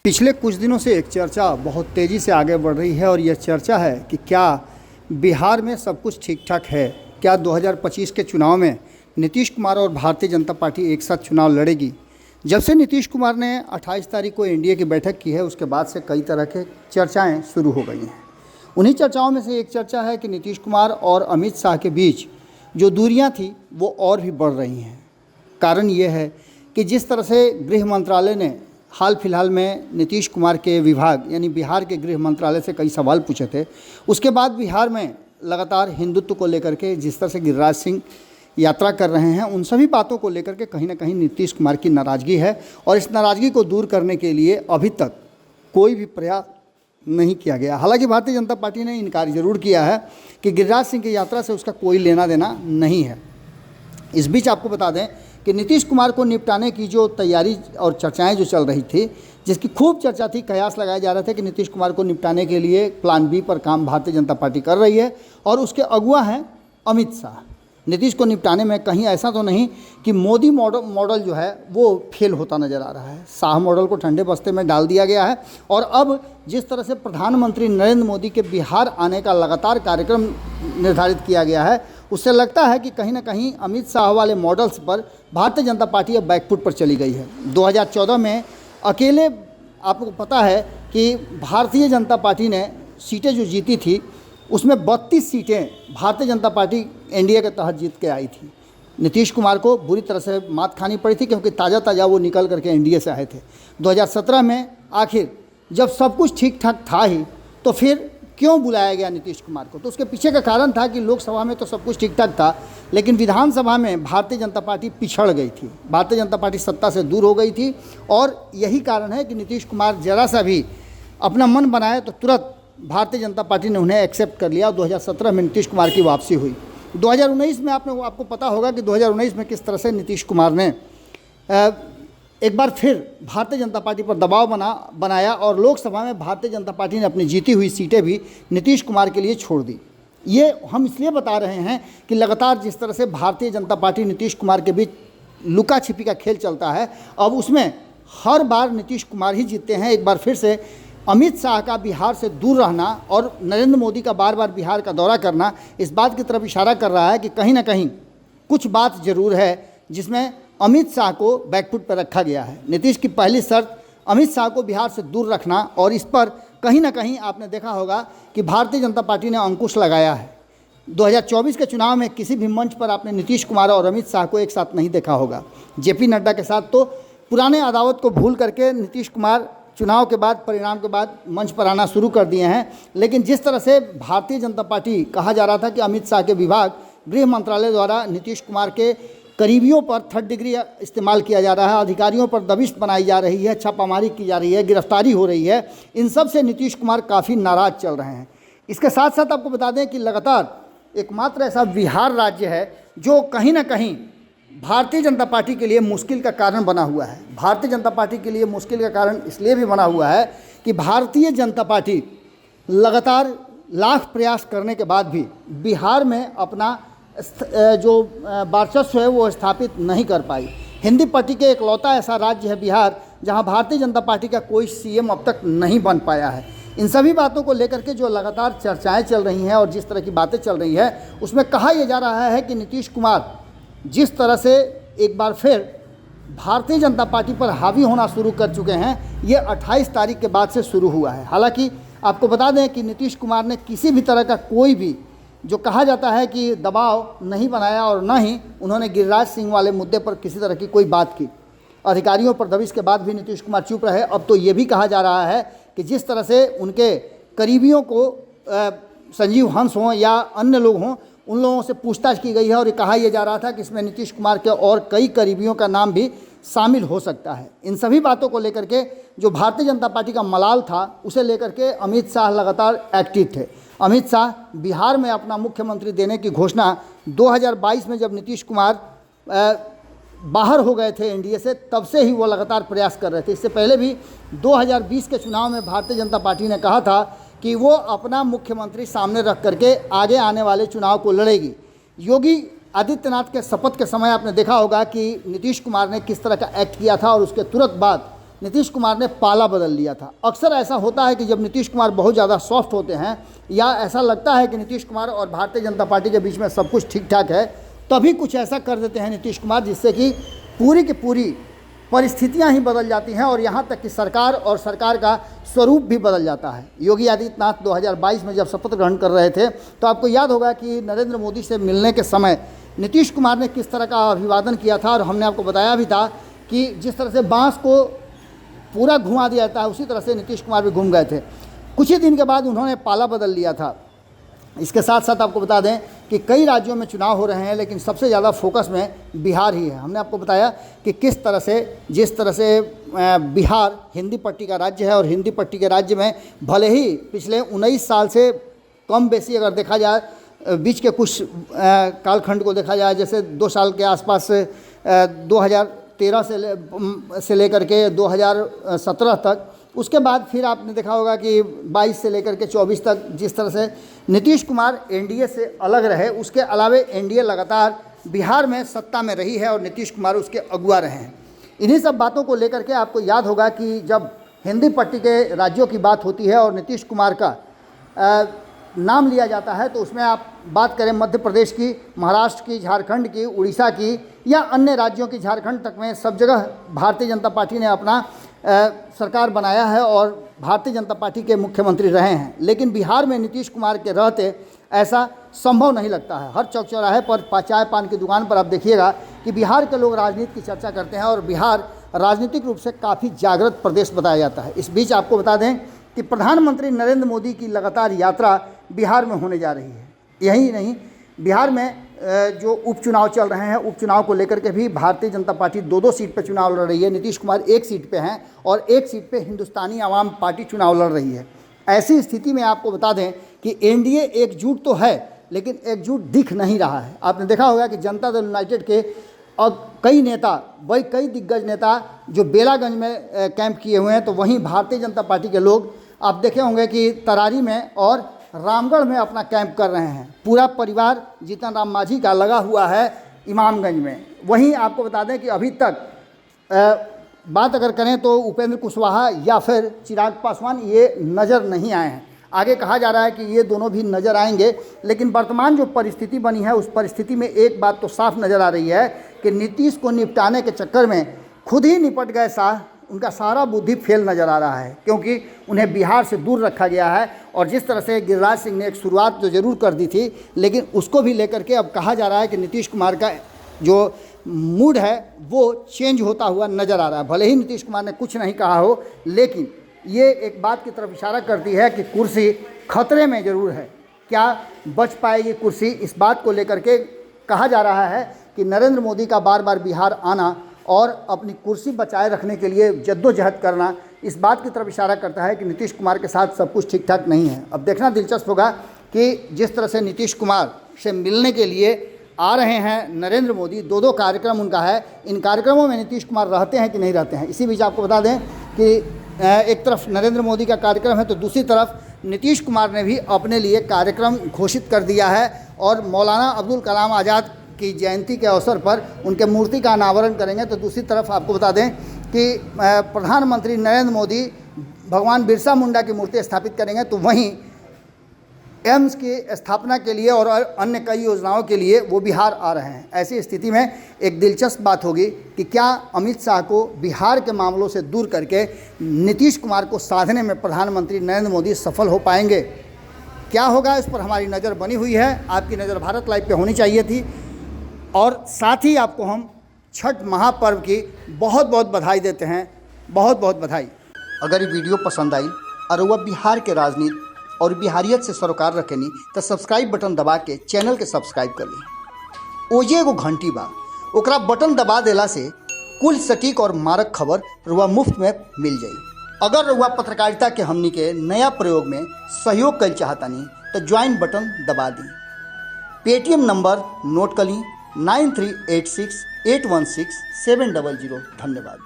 पिछले कुछ दिनों से एक चर्चा बहुत तेज़ी से आगे बढ़ रही है और यह चर्चा है कि क्या बिहार में सब कुछ ठीक ठाक है। क्या 2025 के चुनाव में नीतीश कुमार और भारतीय जनता पार्टी एक साथ चुनाव लड़ेगी। जब से नीतीश कुमार ने 28 तारीख को एनडीए की बैठक की है उसके बाद से कई तरह के चर्चाएं शुरू हो गई हैं। उन्हीं चर्चाओं में से एक चर्चा है कि नीतीश कुमार और अमित शाह के बीच जो दूरियां थी वो और भी बढ़ रही हैं। कारण ये है कि जिस तरह से गृह मंत्रालय ने हाल फिलहाल में नीतीश कुमार के विभाग यानी बिहार के गृह मंत्रालय से कई सवाल पूछे थे, उसके बाद बिहार में लगातार हिंदुत्व को लेकर के जिस तरह से गिरिराज सिंह यात्रा कर रहे हैं, उन सभी बातों को लेकर के कहीं ना कहीं नीतीश कुमार की नाराज़गी है और इस नाराज़गी को दूर करने के लिए अभी तक कोई भी प्रयास नहीं किया गया। हालांकि भारतीय जनता पार्टी ने इनकार जरूर किया है कि गिरिराज सिंह की यात्रा से उसका कोई लेना देना नहीं है। इस बीच आपको बता दें कि नीतीश कुमार को निपटाने की जो तैयारी और चर्चाएं जो चल रही थी, जिसकी खूब चर्चा थी, कयास लगाए जा रहे थे कि नीतीश कुमार को निपटाने के लिए प्लान बी पर काम भारतीय जनता पार्टी कर रही है और उसके अगुवा हैं अमित शाह। नीतीश को निपटाने में कहीं ऐसा तो नहीं कि मोदी मॉडल जो है वो फेल होता नज़र आ रहा है। शाह मॉडल को ठंडे बस्ते में डाल दिया गया है और अब जिस तरह से प्रधानमंत्री नरेंद्र मोदी के बिहार आने का लगातार कार्यक्रम निर्धारित किया गया है, उससे लगता है कि कहीं ना कहीं अमित शाह वाले मॉडल्स पर भारतीय जनता पार्टी अब बैकफुट पर चली गई है। 2014 में अकेले आपको पता है कि भारतीय जनता पार्टी ने सीटें जो जीती थी उसमें 32 सीटें भारतीय जनता पार्टी एनडीए के तहत जीत के आई थी। नीतीश कुमार को बुरी तरह से मात खानी पड़ी थी क्योंकि ताज़ा वो निकल करके एनडीए से आए थे। 2017 में आखिर जब सब कुछ ठीक ठाक था ही तो फिर क्यों बुलाया गया नीतीश कुमार को, तो उसके पीछे का कारण था कि लोकसभा में तो सब कुछ ठीक ठाक था लेकिन विधानसभा में भारतीय जनता पार्टी पिछड़ गई थी, भारतीय जनता पार्टी सत्ता से दूर हो गई थी और यही कारण है कि नीतीश कुमार जरा सा भी अपना मन बनाए तो तुरंत भारतीय जनता पार्टी ने उन्हें एक्सेप्ट कर लिया। 2017 में नीतीश कुमार की वापसी हुई। 2019 में आपको पता होगा कि 2019 में किस तरह से नीतीश कुमार ने एक बार फिर भारतीय जनता पार्टी पर दबाव बनाया और लोकसभा में भारतीय जनता पार्टी ने अपनी जीती हुई सीटें भी नीतीश कुमार के लिए छोड़ दी। ये हम इसलिए बता रहे हैं कि लगातार जिस तरह से भारतीय जनता पार्टी नीतीश कुमार के बीच लुका छिपी का खेल चलता है, अब उसमें हर बार नीतीश कुमार ही जीतते हैं। एक बार फिर से अमित शाह का बिहार से दूर रहना और नरेंद्र मोदी का बार बार बिहार का दौरा करना इस बात की तरफ इशारा कर रहा है कि कहीं ना कहीं कुछ बात ज़रूर है जिसमें अमित शाह को बैकफुट पर रखा गया है। नीतीश की पहली शर्त अमित शाह को बिहार से दूर रखना और इस पर कहीं ना कहीं आपने देखा होगा कि भारतीय जनता पार्टी ने अंकुश लगाया है। 2024 के चुनाव में किसी भी मंच पर आपने नीतीश कुमार और अमित शाह को एक साथ नहीं देखा होगा। जेपी नड्डा के साथ तो पुराने अदावत को भूल करके नीतीश कुमार चुनाव के बाद, परिणाम के बाद मंच पर आना शुरू कर दिए हैं। लेकिन जिस तरह से भारतीय जनता पार्टी कहा जा रहा था कि अमित शाह के विभाग गृह मंत्रालय द्वारा नीतीश कुमार के करीबियों पर थर्ड डिग्री इस्तेमाल किया जा रहा है, अधिकारियों पर दबिश बनाई जा रही है, छापामारी की जा रही है, गिरफ्तारी हो रही है, इन सब से नीतीश कुमार काफ़ी नाराज़ चल रहे हैं। इसके साथ साथ आपको बता दें कि लगातार एकमात्र ऐसा बिहार राज्य है जो कहीं ना कहीं भारतीय जनता पार्टी के लिए मुश्किल का कारण बना हुआ है। भारतीय जनता पार्टी के लिए मुश्किल का कारण इसलिए भी बना हुआ है कि भारतीय जनता पार्टी लगातार लाख प्रयास करने के बाद भी बिहार में अपना जो वर्चस्व है वो स्थापित नहीं कर पाई। हिंदी पट्टी के इकलौता ऐसा राज्य है बिहार जहां भारतीय जनता पार्टी का कोई सीएम अब तक नहीं बन पाया है। इन सभी बातों को लेकर के जो लगातार चर्चाएं चल रही हैं और जिस तरह की बातें चल रही हैं उसमें कहा यह जा रहा है कि नीतीश कुमार जिस तरह से एक बार फिर भारतीय जनता पार्टी पर हावी होना शुरू कर चुके हैं, ये 28 तारीख के बाद से शुरू हुआ है। हालांकि आपको बता दें कि नीतीश कुमार ने किसी भी तरह का कोई भी जो कहा जाता है कि दबाव नहीं बनाया और न ही उन्होंने गिरिराज सिंह वाले मुद्दे पर किसी तरह की कोई बात की। अधिकारियों पर दबिश के बाद भी नीतीश कुमार चुप रहे। अब तो ये भी कहा जा रहा है कि जिस तरह से उनके करीबियों को संजीव हंस हों या अन्य लोग हों, उन लोगों से पूछताछ की गई है और ये कहा यह जा रहा था कि इसमें नीतीश कुमार के और कई करीबियों का नाम भी शामिल हो सकता है। इन सभी बातों को लेकर के जो भारतीय जनता पार्टी का मलाल था उसे लेकर के अमित शाह लगातार एक्टिव थे। अमित शाह बिहार में अपना मुख्यमंत्री देने की घोषणा 2022 में जब नीतीश कुमार बाहर हो गए थे एनडीए से, तब से ही वो लगातार प्रयास कर रहे थे। इससे पहले भी 2020 के चुनाव में भारतीय जनता पार्टी ने कहा था कि वो अपना मुख्यमंत्री सामने रख करके आगे आने वाले चुनाव को लड़ेगी। योगी आदित्यनाथ के शपथ के समय आपने देखा होगा कि नीतीश कुमार ने किस तरह का एक्ट किया था और उसके तुरंत बाद नीतीश कुमार ने पाला बदल लिया था। अक्सर ऐसा होता है कि जब नीतीश कुमार बहुत ज़्यादा सॉफ्ट होते हैं या ऐसा लगता है कि नीतीश कुमार और भारतीय जनता पार्टी के बीच में सब कुछ ठीक ठाक है, तभी कुछ ऐसा कर देते हैं नीतीश कुमार जिससे कि पूरी की पूरी परिस्थितियां ही बदल जाती हैं और यहाँ तक कि सरकार और सरकार का स्वरूप भी बदल जाता है। योगी आदित्यनाथ 2022 में जब शपथ ग्रहण कर रहे थे तो आपको याद होगा कि नरेंद्र मोदी से मिलने के समय नीतीश कुमार ने किस तरह का अभिवादन किया था, और हमने आपको बताया भी था कि जिस तरह से बांस को पूरा घुमा दिया जाता है उसी तरह से नीतीश कुमार भी घूम गए थे। कुछ ही दिन के बाद उन्होंने पाला बदल लिया था। इसके साथ साथ आपको बता दें कि कई राज्यों में चुनाव हो रहे हैं, लेकिन सबसे ज़्यादा फोकस में बिहार ही है। हमने आपको बताया कि किस तरह से, जिस तरह से बिहार हिंदी पट्टी का राज्य है और हिंदी पट्टी के राज्य में भले ही पिछले 19 साल से कम बेसी अगर देखा जाए, बीच के कुछ कालखंड को देखा जाए, जैसे 2 साल के आसपास 2013 से लेकर के 2017 तक, उसके बाद फिर आपने देखा होगा कि 22 से लेकर के 24 तक जिस तरह से नीतीश कुमार एनडीए से अलग रहे, उसके अलावे एनडीए लगातार बिहार में सत्ता में रही है और नीतीश कुमार उसके अगुआ रहे हैं। इन्हीं सब बातों को लेकर के आपको याद होगा कि जब हिंदी पट्टी के राज्यों की बात होती है और नीतीश कुमार का नाम लिया जाता है तो उसमें आप बात करें मध्य प्रदेश की, महाराष्ट्र की, झारखंड की, उड़ीसा की या अन्य राज्यों की, झारखंड तक में सब जगह भारतीय जनता पार्टी ने अपना सरकार बनाया है और भारतीय जनता पार्टी के मुख्यमंत्री रहे हैं। लेकिन बिहार में नीतीश कुमार के रहते ऐसा संभव नहीं लगता है। हर चौक चौराहे पर, चाय पान की दुकान पर आप देखिएगा कि बिहार के लोग राजनीति की चर्चा करते हैं और बिहार राजनीतिक रूप से काफ़ी जागृत प्रदेश बताया जाता है। इस बीच आपको बता दें कि प्रधानमंत्री नरेंद्र मोदी की लगातार यात्रा बिहार में होने जा रही है। यही नहीं, बिहार में जो उपचुनाव चल रहे हैं, उपचुनाव को लेकर के भी भारतीय जनता पार्टी 2-2 सीट पर चुनाव लड़ रही है। नीतीश कुमार 1 सीट पे हैं और 1 सीट पे हिंदुस्तानी आवाम पार्टी चुनाव लड़ रही है। ऐसी स्थिति में आपको बता दें कि एनडीए एकजुट तो है लेकिन एकजुट दिख नहीं रहा है। आपने देखा होगा कि जनता दल यूनाइटेड के और कई नेता, वही कई दिग्गज नेता जो बेलागंज में कैंप किए हुए हैं, तो वहीं भारतीय जनता पार्टी के लोग आप देखे होंगे कि तरारी में और रामगढ़ में अपना कैंप कर रहे हैं। पूरा परिवार जीतन राम मांझी का लगा हुआ है इमामगंज में। वहीं आपको बता दें कि अभी तक बात अगर करें तो उपेंद्र कुशवाहा या फिर चिराग पासवान ये नज़र नहीं आए हैं। आगे कहा जा रहा है कि ये दोनों भी नज़र आएंगे, लेकिन वर्तमान जो परिस्थिति बनी है उस परिस्थिति में एक बात तो साफ नज़र आ रही है कि नीतीश को निपटाने के चक्कर में खुद ही निपट गए शाह। उनका सारा बुद्धि फेल नज़र आ रहा है क्योंकि उन्हें बिहार से दूर रखा गया है। और जिस तरह से गिरिराज सिंह ने एक शुरुआत तो ज़रूर कर दी थी, लेकिन उसको भी लेकर के अब कहा जा रहा है कि नीतीश कुमार का जो मूड है वो चेंज होता हुआ नज़र आ रहा है। भले ही नीतीश कुमार ने कुछ नहीं कहा हो, लेकिन ये एक बात की तरफ इशारा करती है कि कुर्सी खतरे में ज़रूर है। क्या बच पाएगी कुर्सी, इस बात को लेकर के कहा जा रहा है कि नरेंद्र मोदी का बार बार बिहार आना और अपनी कुर्सी बचाए रखने के लिए जद्दोजहद करना इस बात की तरफ इशारा करता है कि नीतीश कुमार के साथ सब कुछ ठीक ठाक नहीं है। अब देखना दिलचस्प होगा कि जिस तरह से नीतीश कुमार से मिलने के लिए आ रहे हैं नरेंद्र मोदी, 2-2 कार्यक्रम उनका है, इन कार्यक्रमों में नीतीश कुमार रहते हैं कि नहीं रहते हैं। इसी बीच आपको बता दें कि एक तरफ नरेंद्र मोदी का कार्यक्रम है तो दूसरी तरफ नीतीश कुमार ने भी अपने लिए कार्यक्रम घोषित कर दिया है और मौलाना अब्दुल कलाम आज़ाद की जयंती के अवसर पर उनके मूर्ति का अनावरण करेंगे। तो दूसरी तरफ आपको बता दें कि प्रधानमंत्री नरेंद्र मोदी भगवान बिरसा मुंडा की मूर्ति स्थापित करेंगे, तो वहीं एम्स की स्थापना के लिए और अन्य कई योजनाओं के लिए वो बिहार आ रहे हैं। ऐसी स्थिति में एक दिलचस्प बात होगी कि क्या अमित शाह को बिहार के मामलों से दूर करके नीतीश कुमार को साधने में प्रधानमंत्री नरेंद्र मोदी सफल हो पाएंगे। क्या होगा, इस पर हमारी नज़र बनी हुई है। आपकी नज़र भारत लाइव पे होनी चाहिए थी। और साथ ही आपको हम छठ महापर्व की बहुत बहुत बधाई देते हैं। बहुत बहुत बधाई। अगर ये वीडियो पसंद आई और वह बिहार के राजनीति और बिहारियत से सरोकार रखेनी तो सब्सक्राइब बटन दबा के चैनल के सब्सक्राइब कर ली। ओजे एगो घंटी बा, ओकरा बटन दबा देला से कुल सटीक और मारक खबर रुआ मुफ्त में मिल जाई। अगर रुआ पत्रकारिता के हमनी के नया प्रयोग में सहयोग कर चाहतानी तो ज्वाइन बटन दबा दी। पेटीएम नंबर नोट कर ली 9386816700। धन्यवाद।